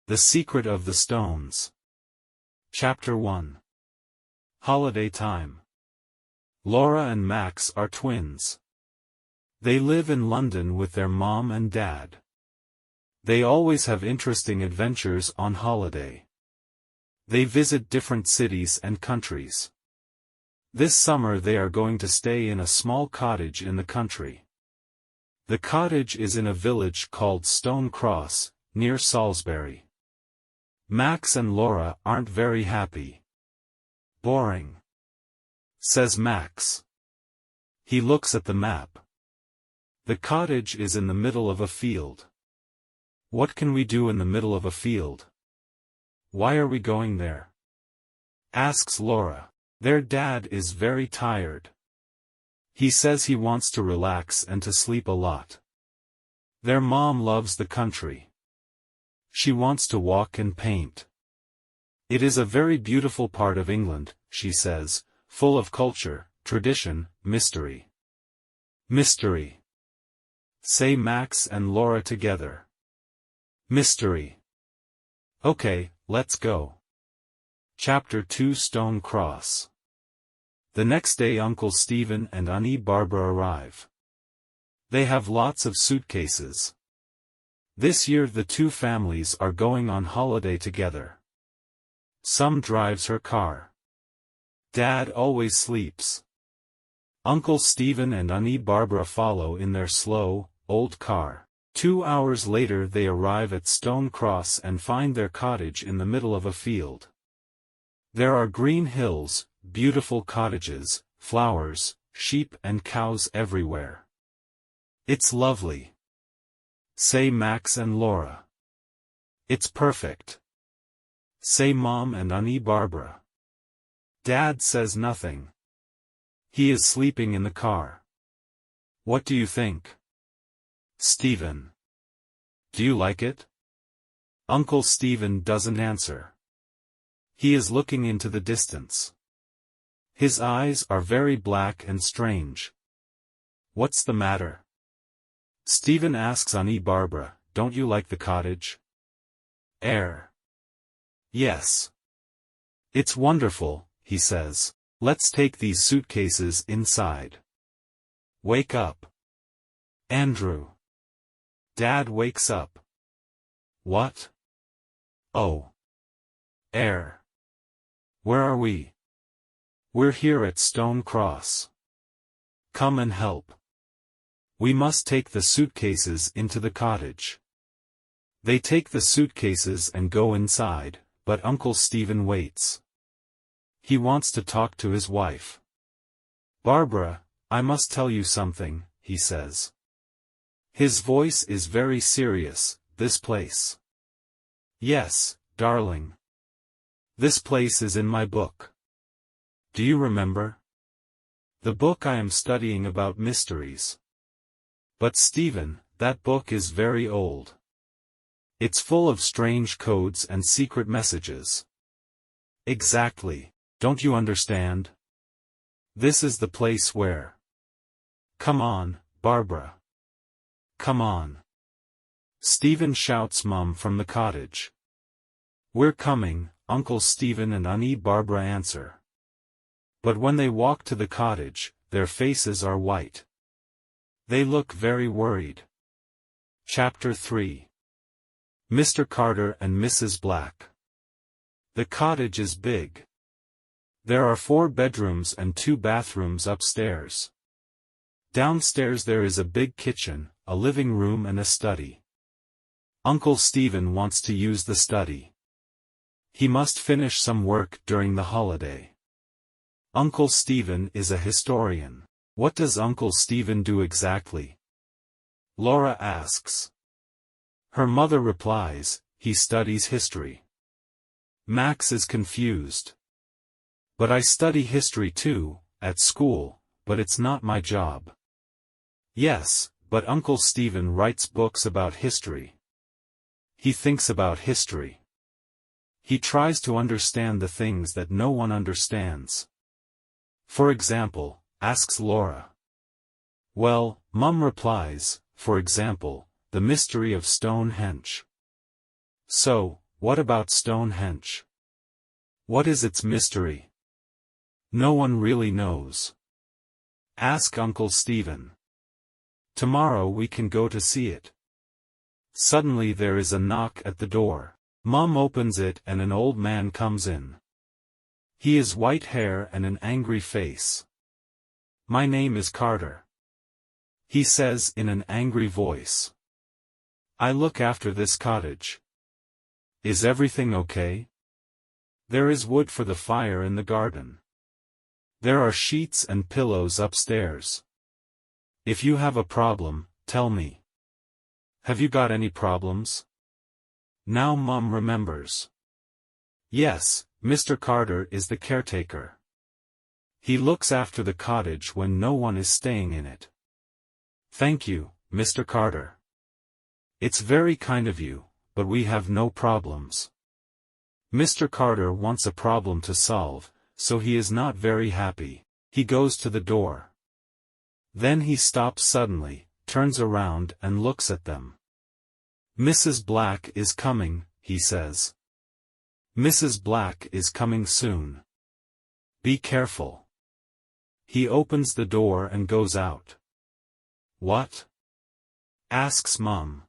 The Secret of the Stones. Chapter 1. Holiday Time. Laura and Max are twins. They live in London with their mom and dad. They always have interesting adventures on holiday. They visit different cities and countries. This summer they are going to stay in a small cottage in the country. The cottage is in a village called Stone Cross, near Salisbury. Max and Laura aren't very happy. Boring, says Max. He looks at the map. The cottage is in the middle of a field. What can we do in the middle of a field? Why are we going there? Asks Laura. Their dad is very tired. He says he wants to relax and to sleep a lot. Their mom loves the country. She wants to walk and paint. It is a very beautiful part of England, she says, full of culture, tradition, mystery. Mystery, say Max and Laura together. Mystery. Okay, let's go. Chapter 2. Stone Cross. The next day Uncle Stephen and Aunt Barbara arrive. They have lots of suitcases. This year the two families are going on holiday together. Some drives her car. Dad always sleeps. Uncle Stephen and Aunt Barbara follow in their slow, old car. 2 hours later they arrive at Stone Cross and find their cottage in the middle of a field. There are green hills, beautiful cottages, flowers, sheep and cows everywhere. It's lovely, say Max and Laura. It's perfect, say Mom and Aunt Barbara. Dad says nothing. He is sleeping in the car. What do you think, Stephen? Do you like it? Uncle Stephen doesn't answer. He is looking into the distance. His eyes are very black and strange. What's the matter? Stephen asks Aunt Barbara, don't you like the cottage? Yes. It's wonderful, he says. Let's take these suitcases inside. Wake up, Andrew. Dad wakes up. What? Oh. Where are we? We're here at Stone Cross. Come and help. We must take the suitcases into the cottage. They take the suitcases and go inside, but Uncle Stephen waits. He wants to talk to his wife. Barbara, I must tell you something, he says. His voice is very serious. This place. Yes, darling. This place is in my book. Do you remember? The book I am studying about mysteries. But Stephen, that book is very old. It's full of strange codes and secret messages. Exactly. Don't you understand? This is the place where. Come on, Barbara. Come on. Stephen shouts Mom from the cottage. We're coming, Uncle Stephen and Aunt Barbara answer. But when they walk to the cottage, their faces are white. They look very worried. Chapter 3. Mr. Carter and Mrs. Black. The cottage is big. There are 4 bedrooms and 2 bathrooms upstairs. Downstairs there is a big kitchen, a living room and a study. Uncle Stephen wants to use the study. He must finish some work during the holiday. Uncle Stephen is a historian. What does Uncle Stephen do exactly? Laura asks. Her mother replies, he studies history. Max is confused. But I study history too, at school, but it's not my job. Yes, but Uncle Stephen writes books about history. He thinks about history. He tries to understand the things that no one understands. For example, asks Laura. Well, Mum replies, for example, the mystery of Stonehenge. So, What about Stonehenge? What is its mystery? No one really knows. Ask Uncle Stephen. Tomorrow we can go to see it. Suddenly there is a knock at the door. Mom opens it and an old man comes in. He has white hair and an angry face. My name is Carter, he says in an angry voice. I look after this cottage. Is everything okay? There is wood for the fire in the garden. There are sheets and pillows upstairs. If you have a problem, tell me. Have you got any problems? Now Mom remembers. Yes, Mr. Carter is the caretaker. He looks after the cottage when no one is staying in it. Thank you, Mr. Carter. It's very kind of you, but we have no problems. Mr. Carter wants a problem to solve, so he is not very happy. He goes to the door. Then he stops suddenly, turns around and looks at them. Mrs. Black is coming, he says. Mrs. Black is coming soon. Be careful. He opens the door and goes out. What? Asks Mom.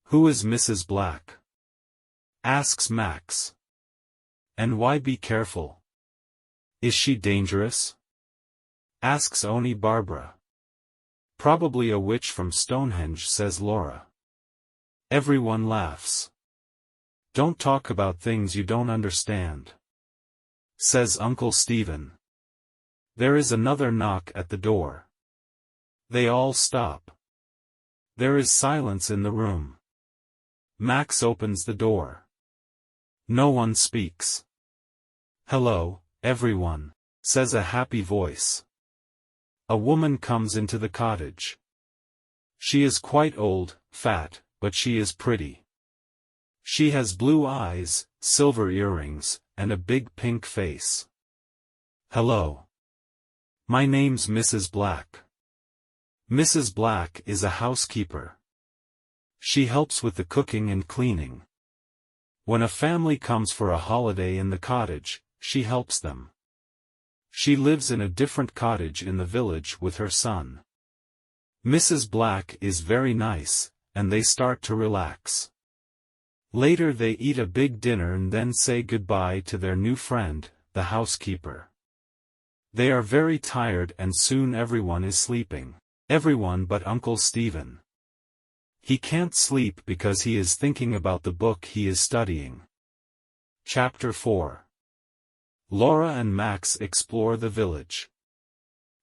Who is Mrs. Black? Asks Max. And why be careful? Is she dangerous? Asks Oni Barbara. Probably a witch from Stonehenge, says Laura. Everyone laughs. Don't talk about things you don't understand, says Uncle Stephen. There is another knock at the door. They all stop. There is silence in the room. Max opens the door. No one speaks. Hello, everyone, says a happy voice. A woman comes into the cottage. She is quite old, fat, but she is pretty. She has blue eyes, silver earrings, and a big pink face. Hello. My name's Mrs. Black. Mrs. Black is a housekeeper. She helps with the cooking and cleaning. When a family comes for a holiday in the cottage, she helps them. She lives in a different cottage in the village with her son. Mrs. Black is very nice, and they start to relax. Later they eat a big dinner and then say goodbye to their new friend, the housekeeper. They are very tired and soon everyone is sleeping. Everyone but Uncle Stephen. He can't sleep because he is thinking about the book he is studying. Chapter 4. Laura and Max explore the village.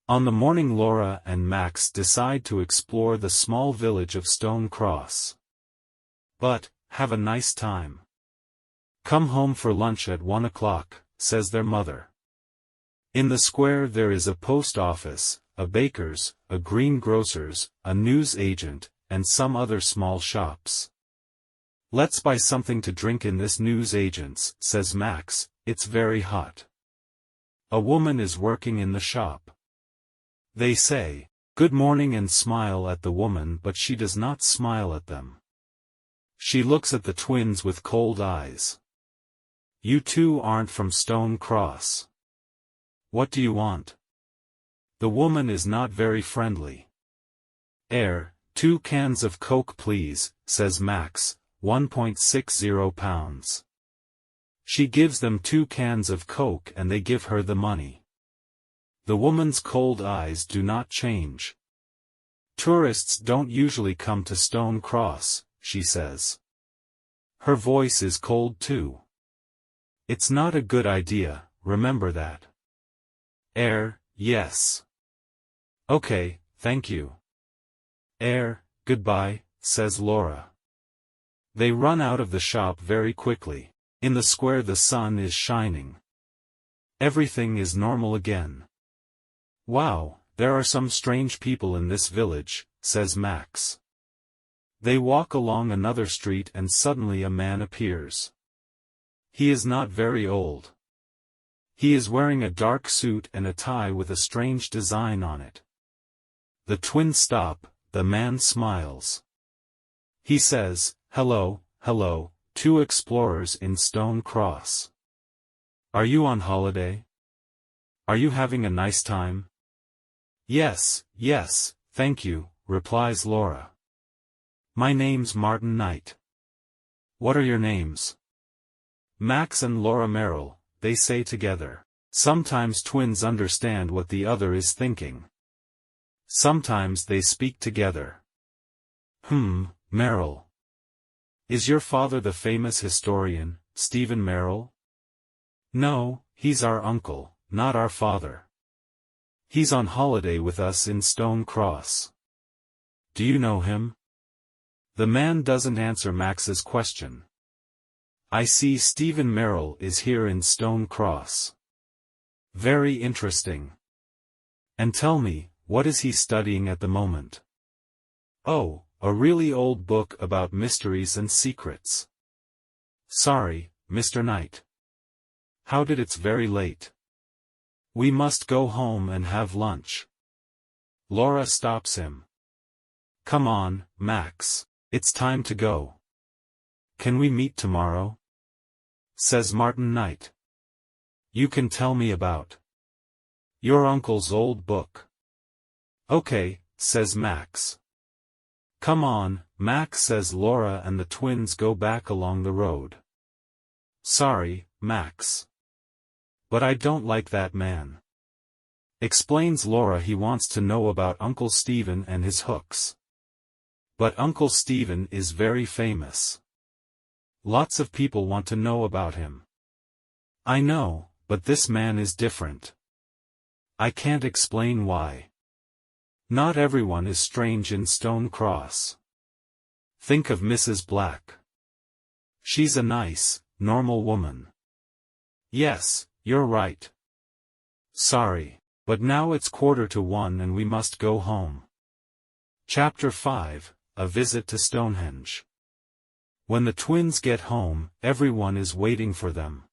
On the morning Laura and Max decide to explore the small village of Stone Cross. But, have a nice time. Come home for lunch at 1 o'clock, says their mother. In the square there is a post office, a baker's, a greengrocer's, a news agent, and some other small shops. Let's buy something to drink in this news agent's, says Max, it's very hot. A woman is working in the shop. They say, good morning and smile at the woman, but she does not smile at them. She looks at the twins with cold eyes. You two aren't from Stone Cross. What do you want? The woman is not very friendly. 2 cans of Coke please, says Max, 1.60 pounds. She gives them 2 cans of Coke and they give her the money. The woman's cold eyes do not change. Tourists don't usually come to Stone Cross, she says. Her voice is cold too. It's not a good idea, remember that. Yes. Okay, thank you. Goodbye, says Laura. They run out of the shop very quickly. In the square the sun is shining. Everything is normal again. Wow, there are some strange people in this village, says Max. They walk along another street and suddenly a man appears. He is not very old. He is wearing a dark suit and a tie with a strange design on it. The twins stop, the man smiles. He says, hello, Two explorers in Stone Cross. Are you on holiday? Are you having a nice time? Yes, yes, thank you, replies Laura. My name's Martin Knight. What are your names? Max and Laura Merrill, they say together. Sometimes twins understand what the other is thinking. Sometimes they speak together. Merrill. Is your father the famous historian, Stephen Merrill? No, he's our uncle, not our father. He's on holiday with us in Stone Cross. Do you know him? The man doesn't answer Max's question. I see Stephen Merrill is here in Stone Cross. Very interesting. And tell me, what is he studying at the moment? Oh, a really old book about mysteries and secrets. Sorry, Mr. Knight. How did it's very late. We must go home and have lunch. Laura stops him. Come on, Max, it's time to go. Can we meet tomorrow? Says Martin Knight. You can tell me about your uncle's old book. Okay, says Max. Come on, Max, says Laura, and the twins go back along the road. Sorry, Max. But I don't like that man. Explains Laura. He wants to know about Uncle Stephen and his hooks. But Uncle Stephen is very famous. Lots of people want to know about him. I know, but this man is different. I can't explain why. Not everyone is strange in Stone Cross. Think of Mrs. Black. She's a nice, normal woman. Yes, you're right. Sorry, but now it's 1:45 and we must go home. Chapter 5, A Visit to Stonehenge. When the twins get home, everyone is waiting for them.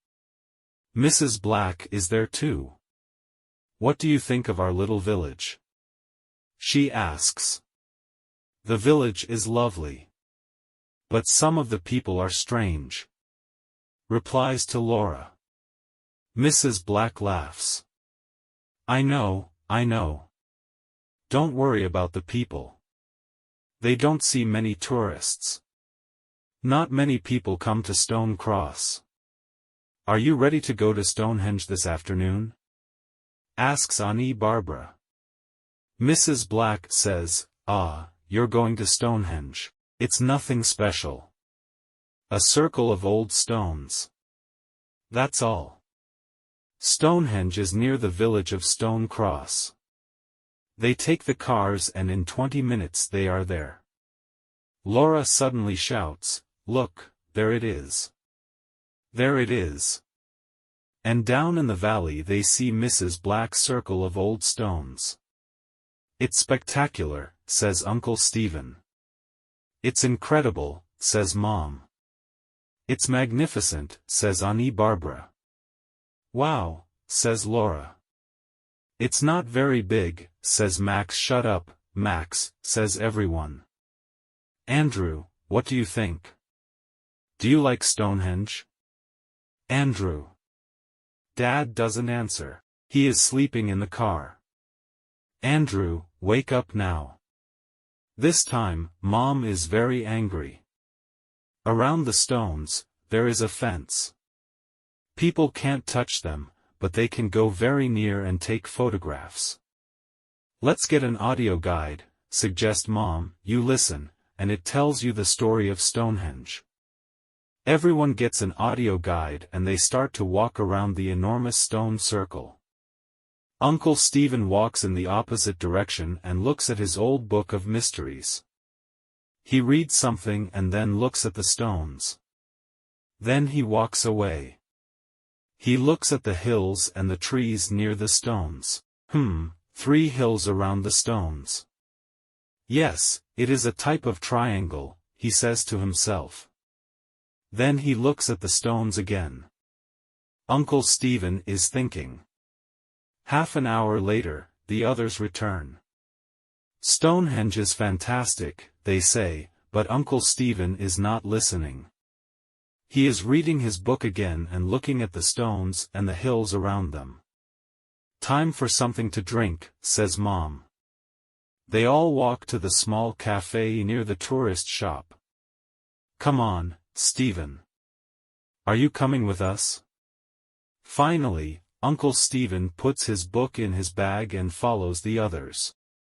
Mrs. Black is there too. What do you think of our little village? She asks. The village is lovely. But some of the people are strange. Replies to Laura. Mrs. Black laughs. I know. Don't worry about the people. They don't see many tourists. Not many people come to Stone Cross. Are you ready to go to Stonehenge this afternoon? Asks Annie Barbara. Mrs. Black says, you're going to Stonehenge. It's nothing special. A circle of old stones. That's all. Stonehenge is near the village of Stone Cross. They take the cars and in 20 minutes they are there. Laura suddenly shouts, Look, there it is. There it is. And down in the valley they see Mrs. Black's circle of old stones. It's spectacular, says Uncle Stephen. It's incredible, says Mom. It's magnificent, says Annie Barbara. Wow, says Laura. It's not very big, says Max. Shut up, Max, says everyone. Andrew, what do you think? Do you like Stonehenge? Andrew. Dad doesn't answer. He is sleeping in the car. Andrew, wake up now. This time, Mom is very angry. Around the stones, there is a fence. People can't touch them, but they can go very near and take photographs. Let's get an audio guide, suggests Mom. You listen, and it tells you the story of Stonehenge. Everyone gets an audio guide and they start to walk around the enormous stone circle. Uncle Stephen walks in the opposite direction and looks at his old book of mysteries. He reads something and then looks at the stones. Then he walks away. He looks at the hills and the trees near the stones. 3 hills around the stones. Yes, it is a type of triangle, he says to himself. Then he looks at the stones again. Uncle Stephen is thinking. Half an hour later, the others return. Stonehenge is fantastic, they say, but Uncle Stephen is not listening. He is reading his book again and looking at the stones and the hills around them. "Time for something to drink," says Mom. They all walk to the small cafe near the tourist shop. "Come on, Stephen. Are you coming with us?" Finally, Uncle Stephen puts his book in his bag and follows the others.